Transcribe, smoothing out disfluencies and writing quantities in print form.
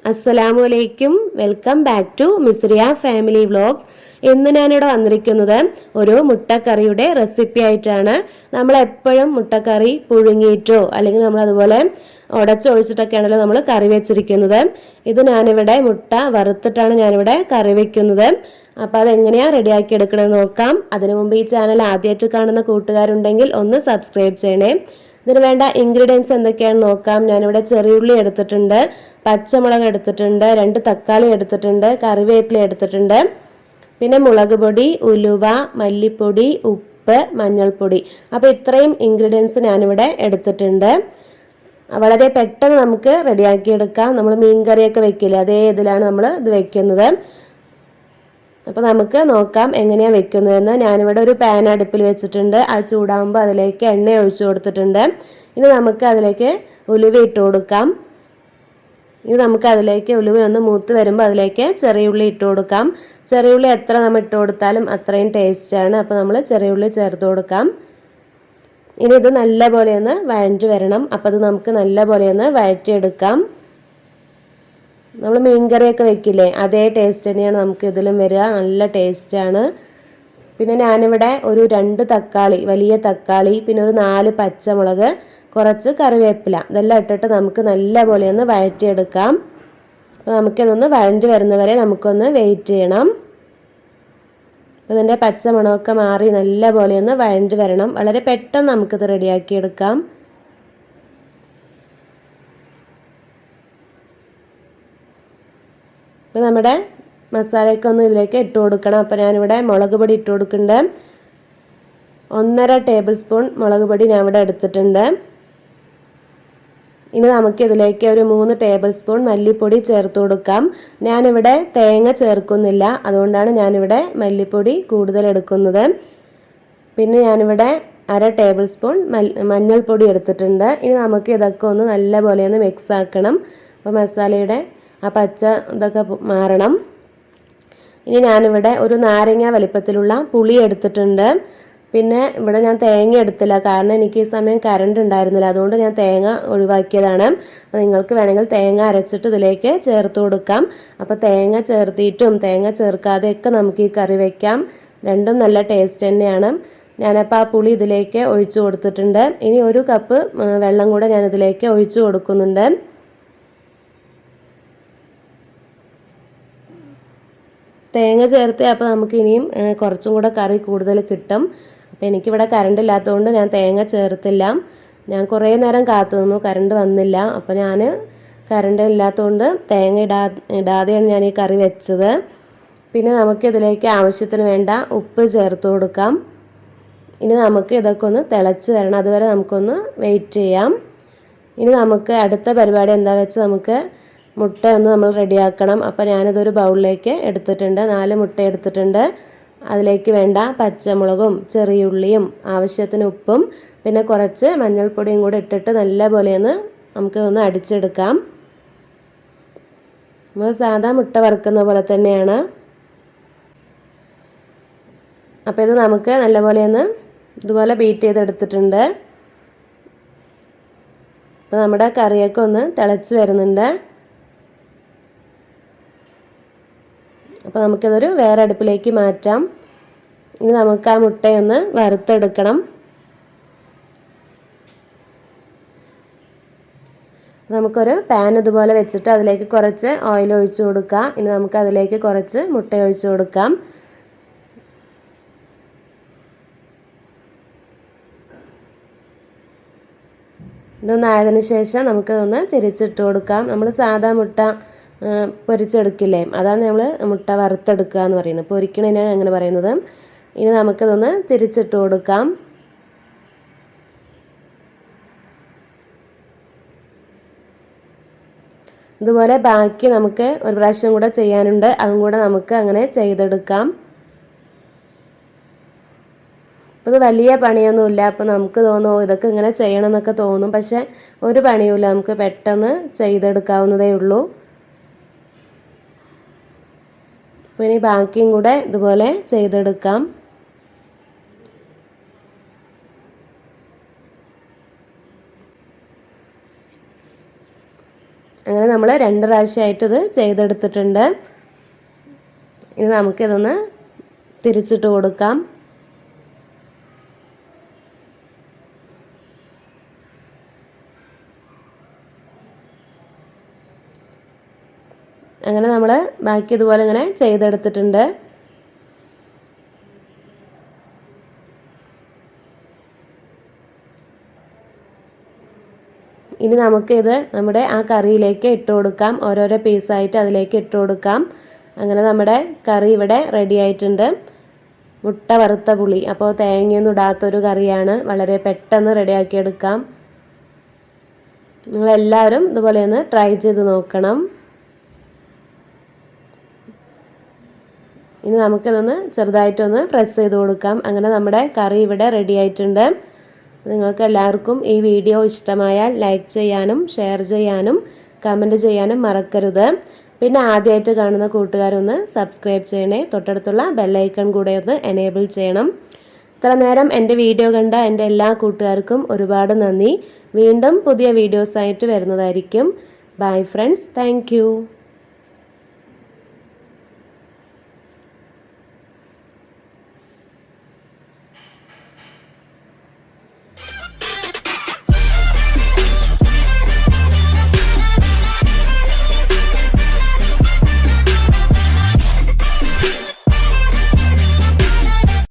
അസ്സലാമു അലൈക്കും. Welcome back to Misriya family vlog. ഇന്ന് ഞാനിവിടെ വന്നിരിക്കുന്നത് ഒരു മുട്ടക്കറിയുടെ റെസിപ്പി ആയിട്ടാണ്. നമ്മളെപ്പോഴും മുട്ടക്കറി പുഴുങ്ങിയിട്ടോ അല്ലെങ്കിൽ നമ്മൾ അതുപോലെ ഉടച്ചൊഴിച്ചിട്ടൊക്കെയാണല്ലോ നമ്മൾ കറി വെച്ചിരിക്കുന്നത്. ഇത് ഞാനിവിടെ മുട്ട വറുത്തിട്ടാണ് ഞാനിവിടെ കറി വെക്കുന്നത്. അപ്പോൾ അതെങ്ങനെയാണ് റെഡിയാക്കി എടുക്കണമെന്ന് നോക്കാം. അതിനു മുമ്പ് ഈ ചാനൽ ആദ്യമായിട്ട് കാണുന്ന കൂട്ടുകാരുണ്ടെങ്കിൽ ഒന്ന് സബ്സ്ക്രൈബ് ചെയ്യണേ. ഇതിന് വേണ്ട ഇൻഗ്രീഡിയൻസ് എന്തൊക്കെയാണെന്ന് നോക്കാം. ഞാനിവിടെ ചെറിയുള്ളി എടുത്തിട്ടുണ്ട്, പച്ചമുളക് എടുത്തിട്ടുണ്ട്, 2 തക്കാളി എടുത്തിട്ടുണ്ട്, കറിവേപ്പില എടുത്തിട്ടുണ്ട്, പിന്നെ മുളക് പൊടി, ഉലുവ, മല്ലിപ്പൊടി, ഉപ്പ്, മഞ്ഞൾപ്പൊടി. അപ്പോൾ ഇത്രയും ഇൻഗ്രീഡിയൻസ് ഞാനിവിടെ എടുത്തിട്ടുണ്ട്. വളരെ പെട്ടെന്ന് നമുക്ക് റെഡിയാക്കി എടുക്കാം. നമ്മൾ മീൻ കറിയൊക്കെ വെക്കില്ലേ, അതേ ഇതിലാണ് നമ്മൾ ഇത് വെക്കുന്നത്. അപ്പോൾ നമുക്ക് നോക്കാം എങ്ങനെയാണ് വെക്കുന്നതെന്ന്. ഞാനിവിടെ ഒരു പാൻ അടുപ്പിൽ വെച്ചിട്ടുണ്ട്. അത് ചൂടാകുമ്പോൾ അതിലേക്ക് എണ്ണ ഒഴിച്ചു കൊടുത്തിട്ടുണ്ട്. ഇനി നമുക്ക് അതിലേക്ക് ഉലുവ ഇട്ട് കൊടുക്കാം. ഇനി നമുക്ക് അതിലേക്ക് ഉലുവ ഒന്ന് മൂത്ത് വരുമ്പോൾ അതിലേക്ക് ചെറിയുള്ളി ഇട്ട് കൊടുക്കാം. ചെറിയുള്ളി എത്ര നമ്മൾ ഇട്ട് കൊടുത്താലും അത്രയും ടേസ്റ്റാണ്. അപ്പോൾ നമ്മൾ ചെറിയുള്ളി ചേർത്ത് കൊടുക്കാം. ഇനി ഇത് നല്ല പോലെ ഒന്ന് വഴറ്റി വരണം. അപ്പോൾ അത് നമുക്ക് നല്ല പോലെ ഒന്ന് വഴറ്റിയെടുക്കാം. നമ്മൾ മീൻകറിയൊക്കെ വെക്കില്ലേ, അതേ ടേസ്റ്റ് തന്നെയാണ് നമുക്ക് ഇതിലും വരിക. നല്ല ടേസ്റ്റാണ്. പിന്നെ ഞാനിവിടെ ഒരു 2 തക്കാളി, വലിയ തക്കാളി, പിന്നെ ഒരു 4 പച്ചമുളക്, കുറച്ച് കറിവേപ്പില, ഇതെല്ലാം ഇട്ടിട്ട് നമുക്ക് നല്ല പോലെ ഒന്ന് വഴറ്റിയെടുക്കാം. അപ്പോൾ നമുക്കിതൊന്ന് വഴറ്റി വരുന്നവരെ നമുക്കൊന്ന് വെയിറ്റ് ചെയ്യണം. അപ്പോൾ ഇതിൻ്റെ പച്ചമണമൊക്കെ മാറി നല്ല പോലെ ഒന്ന് വഴറ്റി വരണം. വളരെ പെട്ടെന്ന് നമുക്കിത് റെഡിയാക്കിയെടുക്കാം. അപ്പോൾ നമ്മുടെ മസാലയൊക്കെ ഒന്ന് ഇതിലേക്ക് ഇട്ട് കൊടുക്കണം. അപ്പോൾ ഞാനിവിടെ മുളക് പൊടി ഇട്ട് കൊടുക്കുന്നുണ്ട്. 1.5 ടേബിൾ സ്പൂൺ മുളക് പൊടി ഞാൻ ഇവിടെ എടുത്തിട്ടുണ്ട്. ഇനി നമുക്ക് ഇതിലേക്ക് ഒരു 3 ടേബിൾ സ്പൂൺ മല്ലിപ്പൊടി ചേർത്ത് കൊടുക്കാം. ഞാനിവിടെ തേങ്ങ ചേർക്കുന്നില്ല, അതുകൊണ്ടാണ് ഞാനിവിടെ മല്ലിപ്പൊടി കൂടുതൽ എടുക്കുന്നത്. പിന്നെ ഞാനിവിടെ 1/2 ടേബിൾ സ്പൂൺ മഞ്ഞൾപ്പൊടി എടുത്തിട്ടുണ്ട്. ഇനി നമുക്ക് ഇതൊക്കെ ഒന്ന് നല്ല പോലെ ഒന്ന് മിക്സ് ആക്കണം. അപ്പോൾ മസാലയുടെ ആ പച്ച ഇതൊക്കെ മാറണം. ഇനി ഞാനിവിടെ ഒരു നാരങ്ങ വലിപ്പത്തിലുള്ള പുളി എടുത്തിട്ടുണ്ട്. പിന്നെ ഇവിടെ ഞാൻ തേങ്ങ എടുത്തില്ല, കാരണം എനിക്ക് ഈ സമയം കറണ്ട് ഉണ്ടായിരുന്നില്ല, അതുകൊണ്ട് ഞാൻ തേങ്ങ ഒഴിവാക്കിയതാണ്. നിങ്ങൾക്ക് വേണമെങ്കിൽ തേങ്ങ അരച്ചിട്ട് ഇതിലേക്ക് ചേർത്ത് കൊടുക്കാം. അപ്പോൾ തേങ്ങ ചേർത്തിട്ടും തേങ്ങ ചേർക്കാതെയൊക്കെ നമുക്ക് ഈ കറി വയ്ക്കാം. രണ്ടും നല്ല ടേസ്റ്റ് തന്നെയാണ്. ഞാനപ്പോൾ ആ പുളി ഇതിലേക്ക് ഒഴിച്ചു കൊടുത്തിട്ടുണ്ട്. ഇനി 1 കപ്പ് വെള്ളം കൂടെ ഞാനിതിലേക്ക് ഒഴിച്ചു കൊടുക്കുന്നുണ്ട്. തേങ്ങ ചേർത്ത് അപ്പോൾ നമുക്ക് ഇനിയും കുറച്ചും കൂടെ കറി കൂടുതൽ കിട്ടും. അപ്പോൾ എനിക്കിവിടെ കറണ്ട് ഇല്ലാത്തതുകൊണ്ട് ഞാൻ തേങ്ങ ചേർത്തില്ല. ഞാൻ കുറേ നേരം കാത്തു നിന്നു, കറണ്ട് വന്നില്ല. അപ്പോൾ ഞാൻ കറണ്ട് ഇല്ലാത്തതുകൊണ്ട് തേങ്ങ ഇടാതെയാണ് ഞാൻ ഈ കറി വെച്ചത്. പിന്നെ നമുക്കിതിലേക്ക് ആവശ്യത്തിന് വേണ്ട ഉപ്പ് ചേർത്ത് കൊടുക്കാം. ഇനി നമുക്ക് ഇതൊക്കെ ഒന്ന് തിളച്ച് വരണം, അതുവരെ നമുക്കൊന്ന് വെയിറ്റ് ചെയ്യാം. ഇനി നമുക്ക് അടുത്ത പരിപാടി എന്താ വെച്ച് നമുക്ക് മുട്ട ഒന്ന് നമ്മൾ റെഡിയാക്കണം. അപ്പോൾ ഞാനിതൊരു ബൗളിലേക്ക് എടുത്തിട്ടുണ്ട്. 4 മുട്ട എടുത്തിട്ടുണ്ട്. അതിലേക്ക് വേണ്ട പച്ചമുളകും ചെറിയുള്ളിയും ആവശ്യത്തിന് ഉപ്പും പിന്നെ കുറച്ച് മഞ്ഞൾപ്പൊടിയും കൂടെ ഇട്ടിട്ട് നല്ല പോലെ ഒന്ന് നമുക്കൊന്ന് അടിച്ചെടുക്കാം. നമ്മൾ സാധാ മുട്ട വറുക്കുന്ന പോലെ തന്നെയാണ്. അപ്പോൾ ഇത് നമുക്ക് നല്ലപോലെ ഒന്ന് ഇതുപോലെ ബീറ്റ് ചെയ്തെടുത്തിട്ടുണ്ട്. അപ്പോൾ നമ്മുടെ കറിയൊക്കെ ഒന്ന് തിളച്ച് വരുന്നുണ്ട്. അപ്പോൾ നമുക്കിതൊരു വേറെ അടുപ്പിലേക്ക് മാറ്റാം. ഇനി നമുക്ക് ആ മുട്ടയൊന്ന് വറുത്തെടുക്കണം. നമുക്കൊരു പാൻ ഇതുപോലെ വെച്ചിട്ട് അതിലേക്ക് കുറച്ച് ഓയിൽ ഒഴിച്ചു കൊടുക്കാം. ഇനി നമുക്ക് അതിലേക്ക് കുറച്ച് മുട്ട ഒഴിച്ചു കൊടുക്കാം. ഇതൊന്നായതിനു ശേഷം നമുക്കതൊന്ന് തിരിച്ചിട്ട് കൊടുക്കാം. നമ്മൾ സാധാ മുട്ട പൊരിച്ചെടുക്കില്ലേ, അതാണ് നമ്മൾ മുട്ട വറുത്തെടുക്കുക എന്ന് പറയുന്നത്. പൊരിക്കണതിനാണ് അങ്ങനെ പറയുന്നത്. ഇനി നമുക്കതൊന്ന് തിരിച്ചിട്ട് കൊടുക്കാം. ഇതുപോലെ ബാക്കി നമുക്ക് ഒരു പ്രാവശ്യം കൂടെ ചെയ്യാനുണ്ട്, അതും കൂടെ നമുക്ക് അങ്ങനെ ചെയ്തെടുക്കാം. അപ്പോൾ ഇത് വലിയ പണിയൊന്നുമില്ല. അപ്പോൾ നമുക്ക് തോന്നും ഇതൊക്കെ ഇങ്ങനെ ചെയ്യണം എന്നൊക്കെ തോന്നും, പക്ഷേ ഒരു പണിയുമില്ല, നമുക്ക് പെട്ടെന്ന് ചെയ്തെടുക്കാവുന്നതേ ഉള്ളൂ. അപ്പോൾ ഇനി ബാക്കിയും കൂടെ ഇതുപോലെ ചെയ്തെടുക്കാം. അങ്ങനെ നമ്മൾ 2 പ്രാവശ്യമായിട്ട് ഇത് ചെയ്തെടുത്തിട്ടുണ്ട്. ഇനി നമുക്കിതൊന്ന് തിരിച്ചിട്ട് കൊടുക്കാം. അങ്ങനെ നമ്മൾ ബാക്കി ഇതുപോലെ ഇങ്ങനെ ചെയ്തെടുത്തിട്ടുണ്ട്. ഇനി നമുക്കിത് നമ്മുടെ ആ കറിയിലേക്ക് ഇട്ട് കൊടുക്കാം. ഓരോരോ പീസായിട്ട് അതിലേക്ക് ഇട്ട് കൊടുക്കാം. അങ്ങനെ നമ്മുടെ കറി ഇവിടെ റെഡി ആയിട്ടുണ്ട്. മുട്ട വറുത്ത പുളി. അപ്പോൾ തേങ്ങയൊന്നും ഇടാത്തൊരു കറിയാണ്. വളരെ പെട്ടെന്ന് റെഡിയാക്കിയെടുക്കാം. നിങ്ങളെല്ലാവരും ഇതുപോലെ ഒന്ന് ട്രൈ ചെയ്ത് നോക്കണം. ഇനി നമുക്കിതൊന്ന് ചെറുതായിട്ടൊന്ന് പ്രസ് ചെയ്ത് കൊടുക്കാം. അങ്ങനെ നമ്മുടെ കറി ഇവിടെ റെഡി ആയിട്ടുണ്ട്. നിങ്ങൾക്ക് എല്ലാവർക്കും ഈ വീഡിയോ ഇഷ്ടമായാൽ ലൈക്ക് ചെയ്യാനും ഷെയർ ചെയ്യാനും കമൻറ്റ് ചെയ്യാനും മറക്കരുത്. പിന്നെ ആദ്യമായിട്ട് കാണുന്ന കൂട്ടുകാരൊന്ന് സബ്സ്ക്രൈബ് ചെയ്യണേ. തൊട്ടടുത്തുള്ള ബെല്ലൈക്കൺ കൂടെ ഒന്ന് എനേബിൾ ചെയ്യണം. ഇത്ര നേരം എൻ്റെ വീഡിയോ കണ്ട എൻ്റെ എല്ലാ കൂട്ടുകാർക്കും ഒരുപാട് നന്ദി. വീണ്ടും പുതിയ വീഡിയോസായിട്ട് വരുന്നതായിരിക്കും. Bye friends. താങ്ക്